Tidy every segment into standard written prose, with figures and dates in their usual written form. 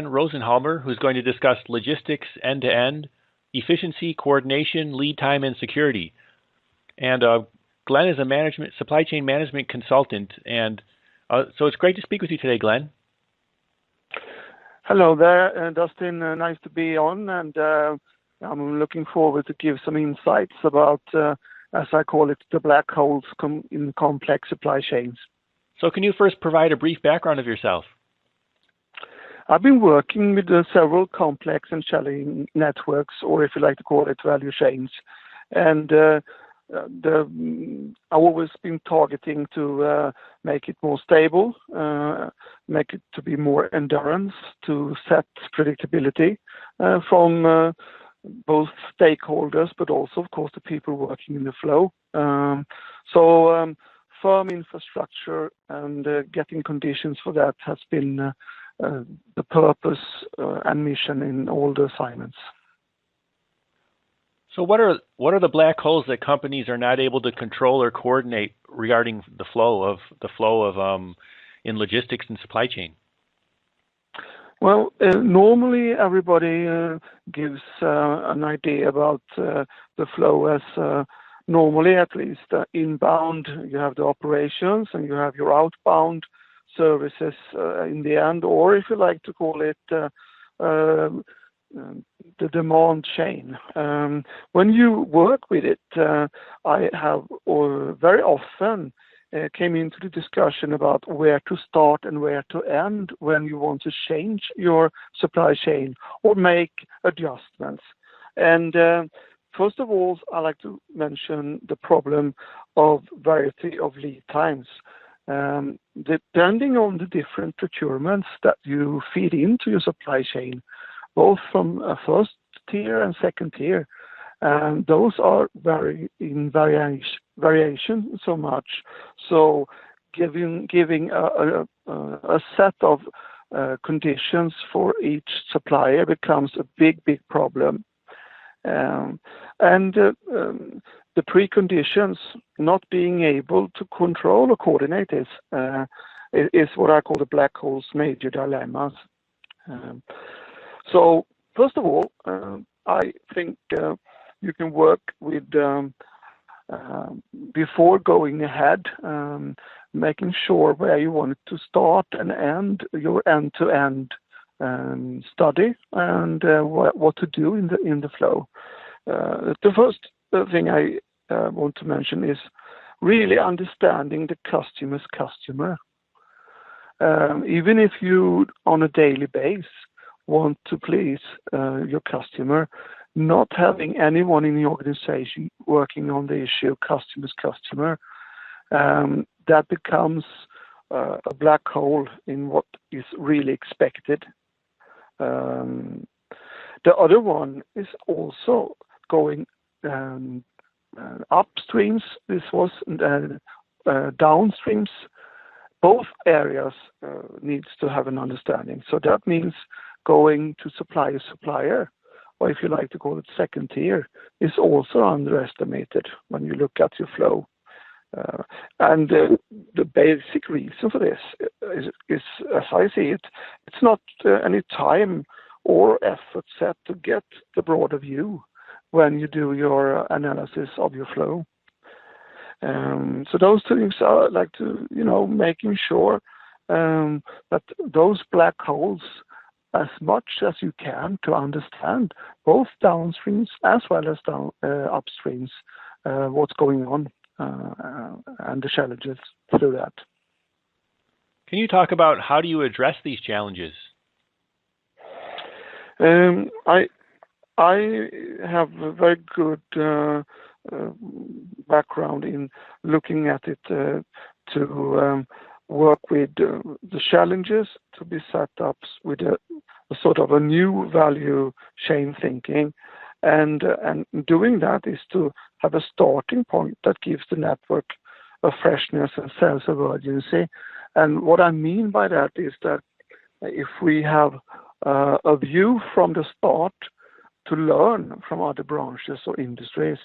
Rosenhalmer, who's going to discuss logistics end-to-end, efficiency, coordination, lead time, and security. And Glenn is a supply chain management consultant, and so it's great to speak with you today, Glenn. Hello there, Dustin. Nice to be on, and I'm looking forward to give some insights about, as I call it, the black holes in complex supply chains. So can you first provide a brief background of yourself? I've been working with several complex and challenging networks, or if you like to call it, value chains. And I've always been targeting to make it more stable, make it to be more endurance, to set predictability from both stakeholders, but also, of course, the people working in the flow. So firm infrastructure and getting conditions for that has been the purpose and mission in all the assignments. So what are the black holes that companies are not able to control or coordinate regarding the flow of in logistics and supply chain? Well, normally everybody gives an idea about the flow as normally, at least, inbound. You have the operations and you have your outbound services in the end, or if you like to call it the demand chain. When you work with it, I have very often came into the discussion about where to start and where to end when you want to change your supply chain or make adjustments. And first of all, I like to mention the problem of variety of lead times. Depending on the different procurements that you feed into your supply chain, both from a first tier and second tier, and those are in variation so much. So giving a set of conditions for each supplier becomes a big problem. And the preconditions, not being able to control or coordinate this, is what I call the black hole's major dilemmas. So first of all, I think you can work with, before going ahead, making sure where you want to start and end your end-to-end study and what to do in the flow. The first thing I want to mention is really understanding the customer's customer. Even if you, on a daily basis, want to please your customer, not having anyone in the organization working on the issue customer's customer, that becomes a black hole in what is really expected. The other one is also going upstreams. This was downstreams. Both areas needs to have an understanding. So that means going to supplier, or if you like to call it second tier, is also underestimated when you look at your flow. And the basic reason for this is, as I see it, it's not any time or effort set to get the broader view when you do your analysis of your flow. So those two things are like to, making sure that those black holes, as much as you can to understand both downstreams as well as upstreams, what's going on and the challenges through that. Can you talk about how do you address these challenges? I have a very good background in looking at it to work with the challenges to be set up with a sort of a new value chain thinking. And doing that is to have a starting point that gives the network a freshness and sense of urgency. And what I mean by that is that if we have a view from the start to learn from other branches or industries,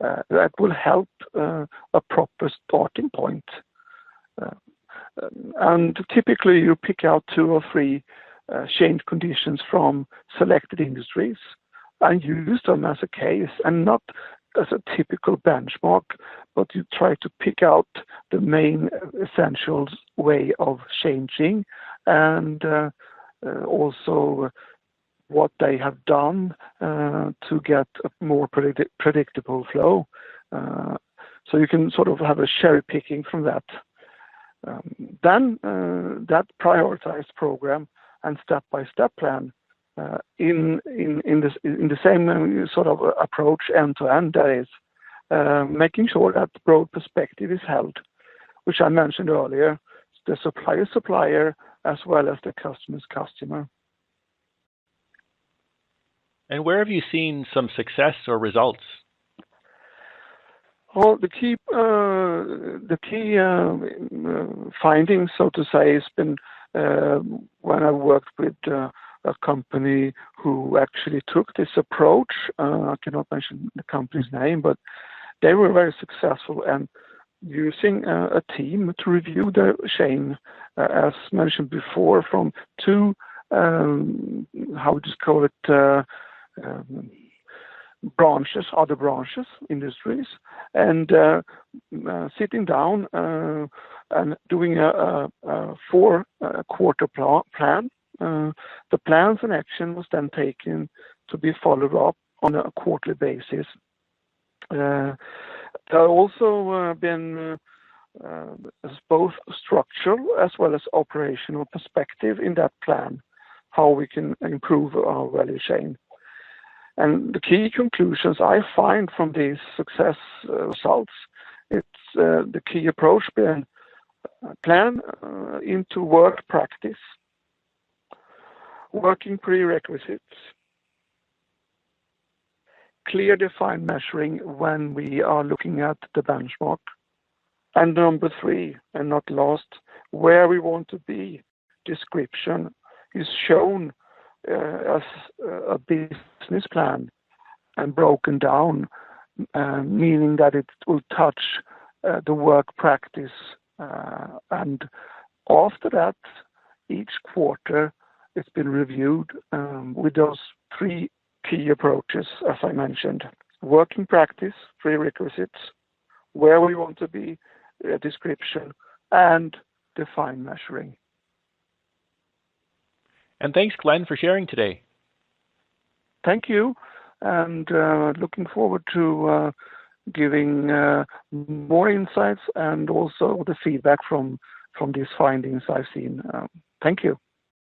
that will help a proper starting point. And typically you pick out 2 or 3 change conditions from selected industries and use them as a case and not as a typical benchmark, but you try to pick out the main essentials way of changing and also what they have done to get a more predictable flow. So you can sort of have a cherry picking from that. Then that prioritized program and step-by-step plan in the same sort of approach end to end. That is making sure that the broad perspective is held, which I mentioned earlier, the supplier as well as the customer's customer. And where have you seen some success or results? Well, the key findings, so to say, has been when I worked with a company who actually took this approach. I cannot mention the company's name, but they were very successful and using a team to review the chain, as mentioned before, from two, how would you call it, other branches, industries, and sitting down and doing a 4-quarter plan. The plans and action was then taken to be followed up on a quarterly basis. There have also been both structural as well as operational perspective in that plan, how we can improve our value chain. And the key conclusions I find from these success results, it's the key approach being plan into work practice, working prerequisites, clear defined measuring when we are looking at the benchmark, and number 3, and not last, where we want to be, description is shown as a business plan and broken down, meaning that it will touch the work practice. And after that, each quarter, it's been reviewed with those 3 key approaches, as I mentioned. Working practice, prerequisites, where we want to be, description, and define measuring. And thanks, Glenn, for sharing today. Thank you, and looking forward to giving more insights and also the feedback from these findings I've seen. Thank you.